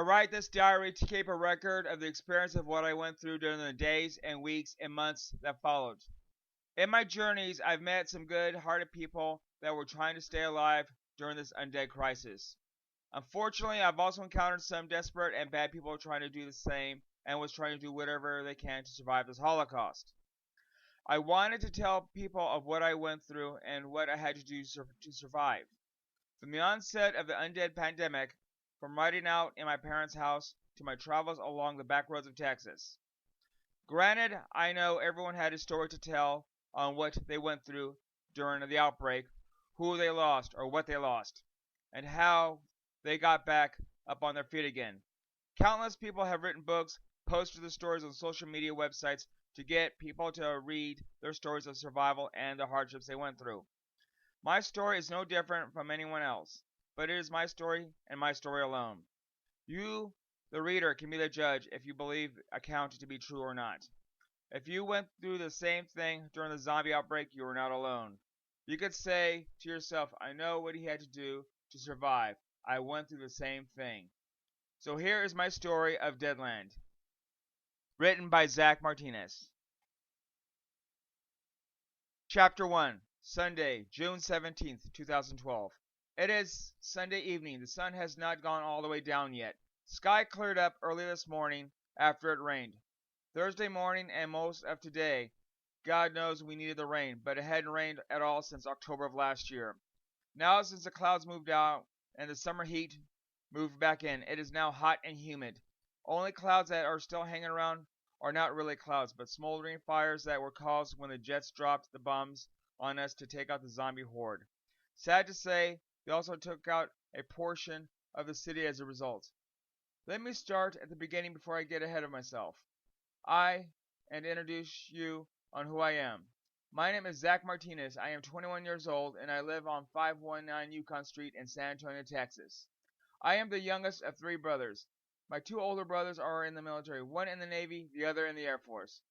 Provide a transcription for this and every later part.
I write this diary to keep a record of the experience of what I went through during the days and weeks and months that followed. In my journeys, I've met some good hearted people that were trying to stay alive during this undead crisis. Unfortunately, I've also encountered some desperate and bad people trying to do the same and was trying to do whatever they can to survive this Holocaust. I wanted to tell people of what I went through and what I had to do to survive. From the onset of the undead pandemic, from riding out in my parents' house to my travels along the back roads of Texas. Granted, I know everyone had a story to tell on what they went through during the outbreak, who they lost or what they lost, and how they got back up on their feet again. Countless people have written books, posted the stories on social media websites to get people to read their stories of survival and the hardships they went through. My story is no different from anyone else, but it is my story and my story alone. You, the reader, can be the judge if you believe the account to be true or not. If you went through the same thing during the zombie outbreak, you are not alone. You could say to yourself, I know what he had to do to survive. I went through the same thing. So here is my story of Deadland, written by Zach Martinez. Chapter 1, Sunday, June 17th, 2012. It is Sunday evening. The sun has not gone all the way down yet. Sky cleared up early this morning after it rained. Thursday morning and most of today, God knows we needed the rain, but it hadn't rained at all since October of last year. Now, since the clouds moved out and the summer heat moved back in, it is now hot and humid. Only clouds that are still hanging around are not really clouds, but smoldering fires that were caused when the Jets dropped the bombs on us to take out the zombie horde. Sad to say, they also took out a portion of the city as a result. Let me start at the beginning before I get ahead of myself. And introduce you on who I am. My name is Zach Martinez. I am 21 years old and I live on 519 Yukon Street in San Antonio, Texas. I am the youngest of three brothers. My two older brothers are in the military, one in the Navy, the other in the Air Force.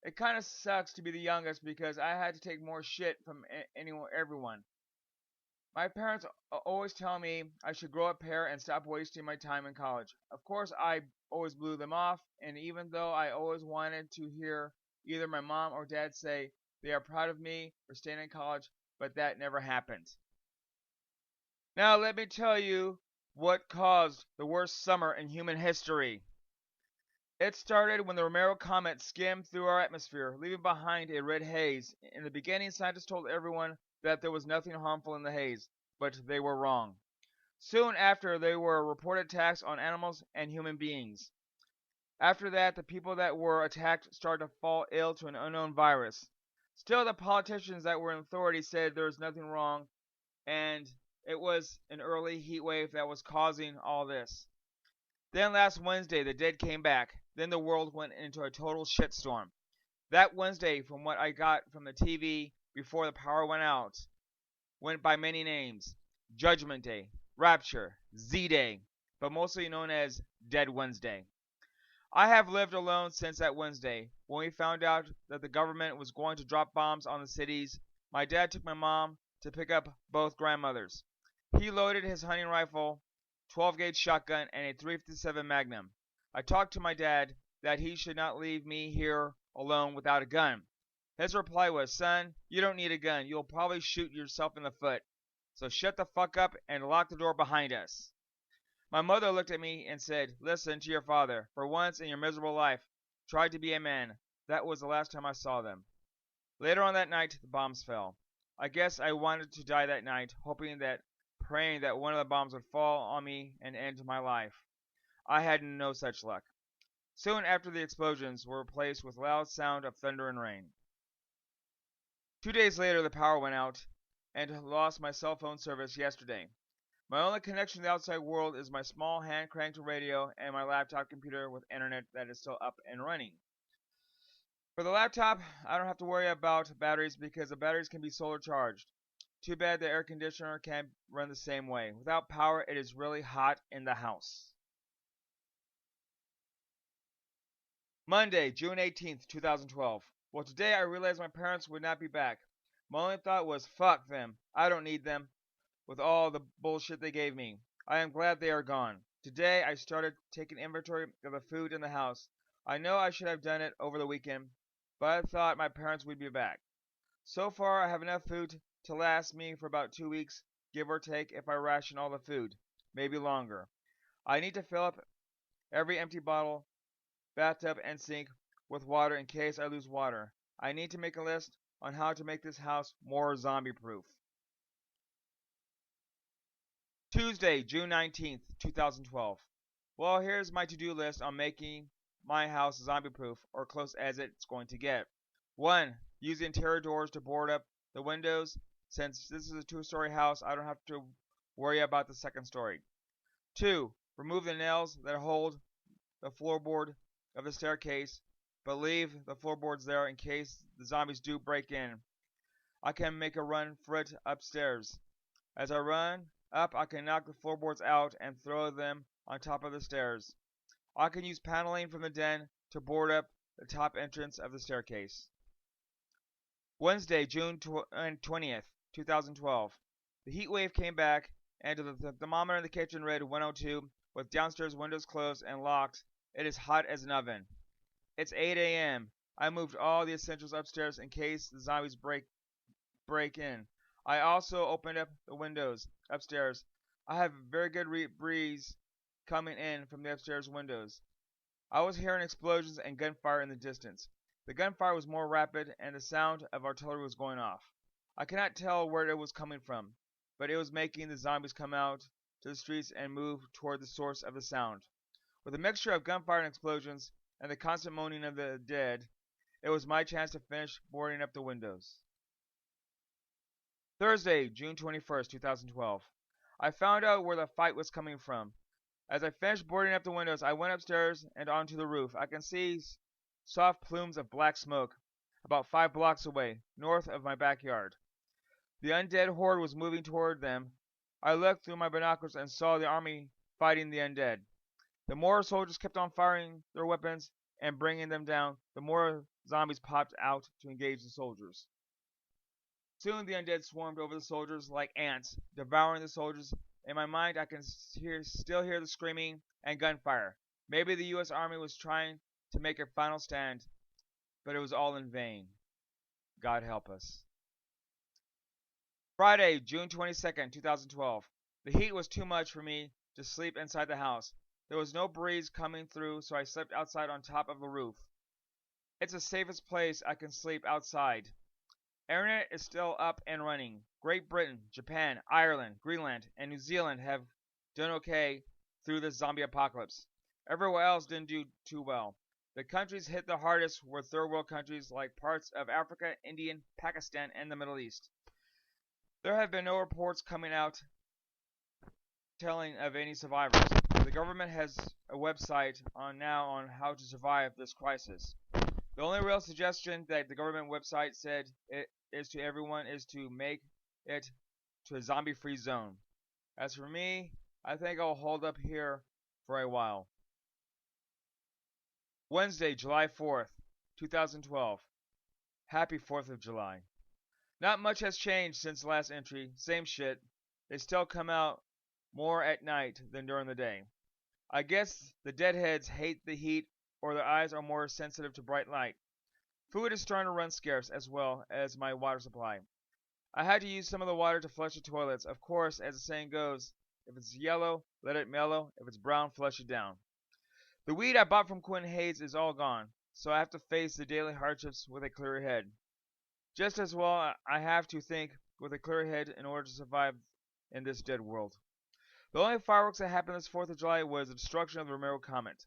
It kind of sucks to be the youngest because I had to take more shit from everyone. My parents always tell me I should grow a pair and stop wasting my time in college. Of course, I always blew them off, and even though I always wanted to hear either my mom or dad say they are proud of me for staying in college, but that never happened. Now let me tell you what caused the worst summer in human history. It started when the Romero comet skimmed through our atmosphere, leaving behind a red haze. In the beginning, scientists told everyone that there was nothing harmful in the haze, but they were wrong. Soon after, there were reported attacks on animals and human beings. After that, the people that were attacked started to fall ill to an unknown virus. Still, the politicians that were in authority said there was nothing wrong, and it was an early heat wave that was causing all this. Then last Wednesday, the dead came back. Then the world went into a total shitstorm. That Wednesday, from what I got from the TV before the power went out, went by many names. Judgment Day, Rapture, Z-Day, but mostly known as Dead Wednesday. I have lived alone since that Wednesday. When we found out that the government was going to drop bombs on the cities, my dad took my mom to pick up both grandmothers. He loaded his hunting rifle, 12-gauge shotgun, and a .357 Magnum. I talked to my dad that he should not leave me here alone without a gun. His reply was, son, you don't need a gun. You'll probably shoot yourself in the foot. So shut the fuck up and lock the door behind us. My mother looked at me and said, listen to your father. For once in your miserable life, try to be a man. That was the last time I saw them. Later on that night, the bombs fell. I guess I wanted to die that night, praying that one of the bombs would fall on me and end my life. I had no such luck. Soon after, the explosions were replaced with loud sound of thunder and rain. 2 days later, the power went out and lost my cell phone service yesterday. My only connection to the outside world is my small hand-cranked radio and my laptop computer with internet that is still up and running. For the laptop, I don't have to worry about batteries because the batteries can be solar charged. Too bad the air conditioner can't run the same way. Without power, it is really hot in the house. Monday, June 18th, 2012. Well, today I realized my parents would not be back. My only thought was, fuck them. I don't need them with all the bullshit they gave me. I am glad they are gone. Today I started taking inventory of the food in the house. I know I should have done it over the weekend, but I thought my parents would be back. So far I have enough food to last me for about 2 weeks, give or take if I ration all the food, maybe longer. I need to fill up every empty bottle, bathtub, and sink with water in case I lose water. I need to make a list on how to make this house more zombie proof. Tuesday, June 19th, 2012. Well, here's my to do list on making my house zombie proof, or close as it's going to get. 1. Use the interior doors to board up the windows. Since this is a 2-story house, I don't have to worry about the second story. 2. Remove the nails that hold the floorboard of the staircase, but leave the floorboards there in case the zombies do break in. I can make a run for it upstairs. As I run up, I can knock the floorboards out and throw them on top of the stairs. I can use paneling from the den to board up the top entrance of the staircase. Wednesday, June 20th, 2012. The heat wave came back, and the thermometer in the kitchen read 102, with downstairs windows closed and locked. It is hot as an oven. It's 8 a.m. I moved all the essentials upstairs in case the zombies break in. I also opened up the windows upstairs. I have a very good breeze coming in from the upstairs windows. I was hearing explosions and gunfire in the distance. The gunfire was more rapid and the sound of artillery was going off. I cannot tell where it was coming from, but it was making the zombies come out to the streets and move toward the source of the sound. With a mixture of gunfire and explosions and the constant moaning of the dead, it was my chance to finish boarding up the windows. Thursday, June 21st, 2012. I found out where the fight was coming from. As I finished boarding up the windows, I went upstairs and onto the roof. I can see soft plumes of black smoke about 5 blocks away, north of my backyard. The undead horde was moving toward them. I looked through my binoculars and saw the army fighting the undead. The more soldiers kept on firing their weapons and bringing them down, the more zombies popped out to engage the soldiers. Soon the undead swarmed over the soldiers like ants, devouring the soldiers. In my mind, I can still hear the screaming and gunfire. Maybe the U.S. Army was trying to make a final stand, but it was all in vain. God help us. Friday, June 22nd, 2012. The heat was too much for me to sleep inside the house. There was no breeze coming through, so I slept outside on top of the roof. It's the safest place I can sleep outside. Internet is still up and running. Great Britain, Japan, Ireland, Greenland, and New Zealand have done okay through this zombie apocalypse. Everywhere else didn't do too well. The countries hit the hardest were third world countries like parts of Africa, India, Pakistan, and the Middle East. There have been no reports coming out telling of any survivors. The government has a website on how to survive this crisis. The only real suggestion that the government website said it is to everyone is to make it to a zombie-free zone. As for me, I think I'll hold up here for a while. Wednesday, July 4th, 2012. Happy 4th of July. Not much has changed since the last entry. Same shit. They still come out more at night than during the day. I guess the deadheads hate the heat or their eyes are more sensitive to bright light. Food is starting to run scarce as well as my water supply. I had to use some of the water to flush the toilets. Of course, as the saying goes, if it's yellow, let it mellow. If it's brown, flush it down. The weed I bought from Quinn Hayes is all gone, so I have to face the daily hardships with a clear head. Just as well, I have to think with a clear head in order to survive in this dead world. The only fireworks that happened this 4th of July was the destruction of the Romero Comet.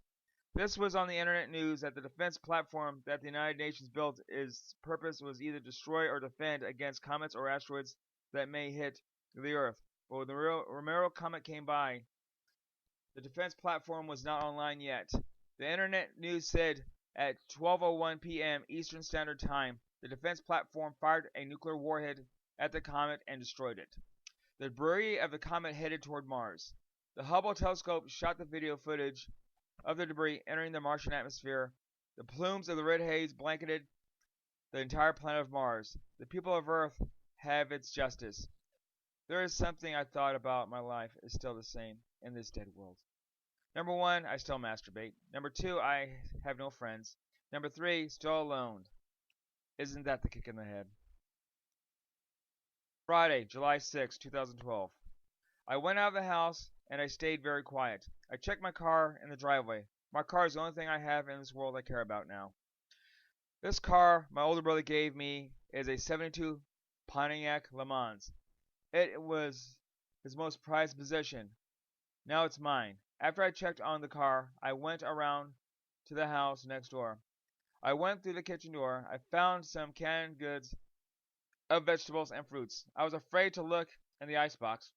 This was on the internet news that the defense platform that the United Nations built, its purpose was either destroy or defend against comets or asteroids that may hit the Earth. But when the Romero Comet came by, the defense platform was not online yet. The internet news said at 12:01 p.m. Eastern Standard Time, the defense platform fired a nuclear warhead at the comet and destroyed it. The debris of the comet headed toward Mars. The Hubble telescope shot the video footage of the debris entering the Martian atmosphere. The plumes of the red haze blanketed the entire planet of Mars. The people of Earth have its justice. There is something I thought about my life is still the same in this dead world. Number 1, I still masturbate. Number 2, I have no friends. Number 3, still alone. Isn't that the kick in the head? Friday, July 6, 2012. I went out of the house and I stayed very quiet. I checked my car in the driveway. My car is the only thing I have in this world I care about now. This car my older brother gave me is a 72 Pontiac Le Mans. It was his most prized possession. Now it's mine. After I checked on the car, I went around to the house next door. I went through the kitchen door. I found some canned goods of vegetables and fruits. I was afraid to look in the icebox.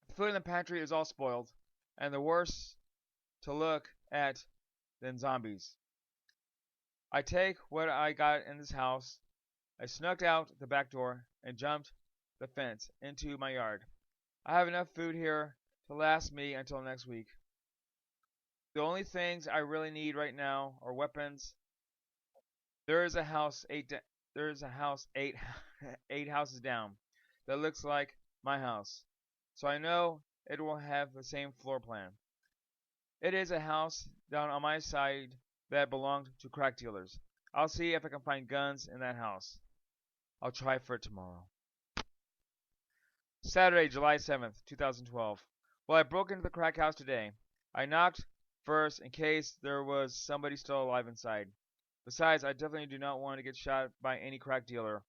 The food in the pantry is all spoiled, and the worse to look at than zombies. I take what I got in this house. I snuck out the back door and jumped the fence into my yard. I have enough food here to last me until next week. The only things I really need right now are weapons. There is a house eight eight houses down that looks like my house, so I know it will have the same floor plan. It is a house down on my side that belonged to crack dealers. I'll see if I can find guns in that house. I'll try for it tomorrow. Saturday, July 7th, 2012. Well, I broke into the crack house today. I knocked first in case there was somebody still alive inside. Besides, I definitely do not want to get shot by any crack dealer.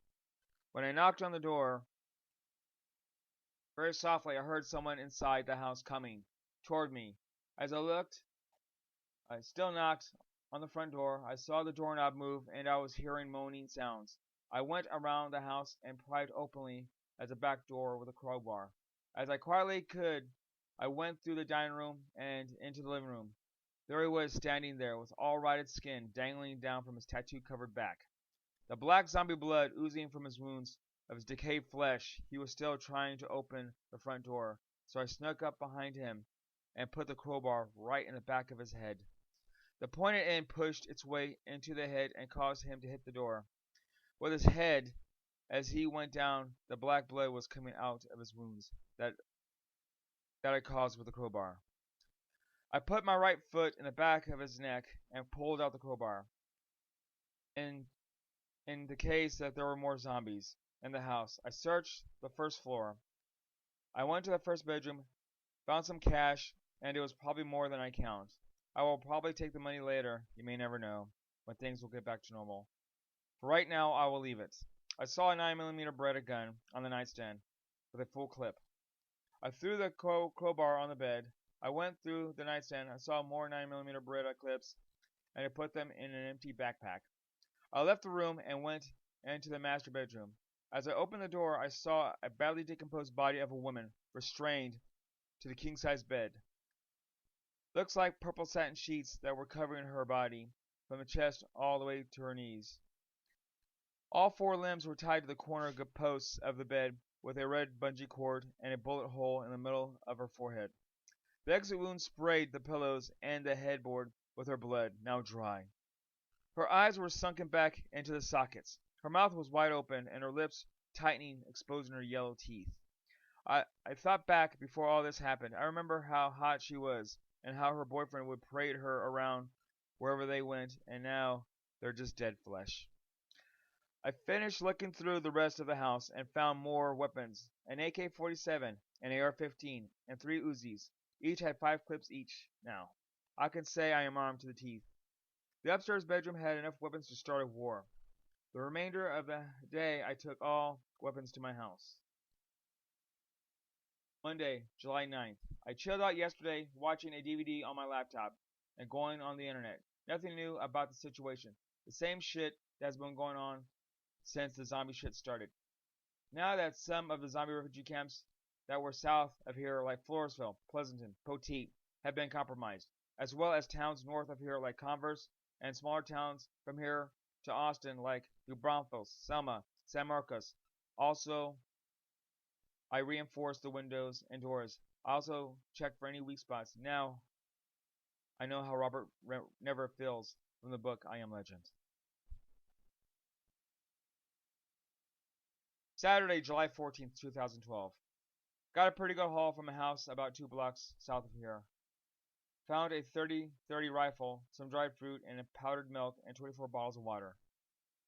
When I knocked on the door, very softly, I heard someone inside the house coming toward me. As I looked, I still knocked on the front door. I saw the doorknob move, and I was hearing moaning sounds. I went around the house and pried openly as a back door with a crowbar. As I quietly could, I went through the dining room and into the living room. There he was, standing there, with all rotted skin dangling down from his tattoo-covered back. The black zombie blood oozing from his wounds of his decayed flesh. He was still trying to open the front door, so I snuck up behind him and put the crowbar right in the back of his head. The pointed end pushed its way into the head and caused him to hit the door. With his head, as he went down, the black blood was coming out of his wounds that I caused with the crowbar. I put my right foot in the back of his neck and pulled out the crowbar. In the case that there were more zombies in the house, I searched the first floor. I went to the first bedroom, found some cash, and it was probably more than I count. I will probably take the money later, you may never know, when things will get back to normal. For right now, I will leave it. I saw a 9mm Beretta gun on the nightstand with a full clip. I threw the crowbar on the bed. I went through the nightstand. I saw more 9mm Beretta clips, and I put them in an empty backpack. I left the room and went into the master bedroom. As I opened the door, I saw a badly decomposed body of a woman restrained to the king-size bed. Looks like purple satin sheets that were covering her body from the chest all the way to her knees. All four limbs were tied to the corner posts of the bed with a red bungee cord and a bullet hole in the middle of her forehead. The exit wound sprayed the pillows and the headboard with her blood, now dry. Her eyes were sunken back into the sockets. Her mouth was wide open and her lips tightening, exposing her yellow teeth. I thought back before all this happened. I remember how hot she was and how her boyfriend would parade her around wherever they went, and now they're just dead flesh. I finished looking through the rest of the house and found more weapons, an AK-47, an AR-15, and 3 Uzis. Each had 5 clips each now. I can say I am armed to the teeth. The upstairs bedroom had enough weapons to start a war. The remainder of the day I took all weapons to my house. Monday, July 9th. I chilled out yesterday watching a DVD on my laptop and going on the internet. Nothing new about the situation. The same shit that has been going on since the zombie shit started. Now that some of the zombie refugee camps that were south of here like Floresville, Pleasanton, Poteet have been compromised, as well as towns north of here like Converse and smaller towns from here to Austin like New Braunfels, Selma, San Marcos. Also, I reinforced the windows and doors. I also checked for any weak spots. Now, I know how Robert never feels from the book I Am Legend. Saturday, July 14th, 2012. Got a pretty good haul from a house about 2 blocks south of here. Found a 30-30 rifle, some dried fruit, and powdered milk, and 24 bottles of water.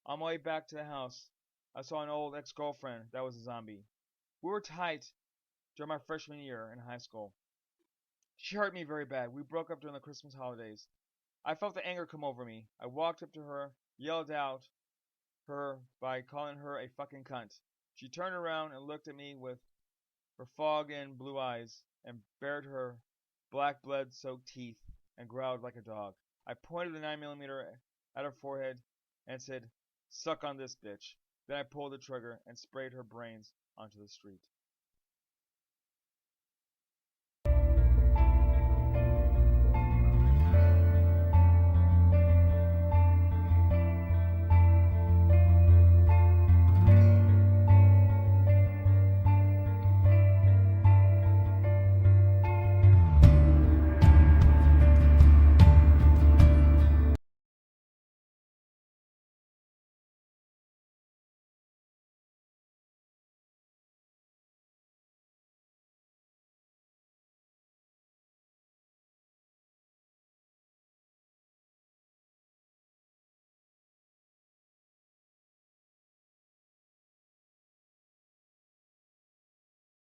On my way back to the house, I saw an old ex-girlfriend that was a zombie. We were tight during my freshman year in high school. She hurt me very bad. We broke up during the Christmas holidays. I felt the anger come over me. I walked up to her, yelled out her by calling her a fucking cunt. She turned around and looked at me with her fog-in blue eyes and bared her black blood-soaked teeth and growled like a dog. I pointed the 9mm at her forehead and said, "Suck on this, bitch." Then I pulled the trigger and sprayed her brains onto the street.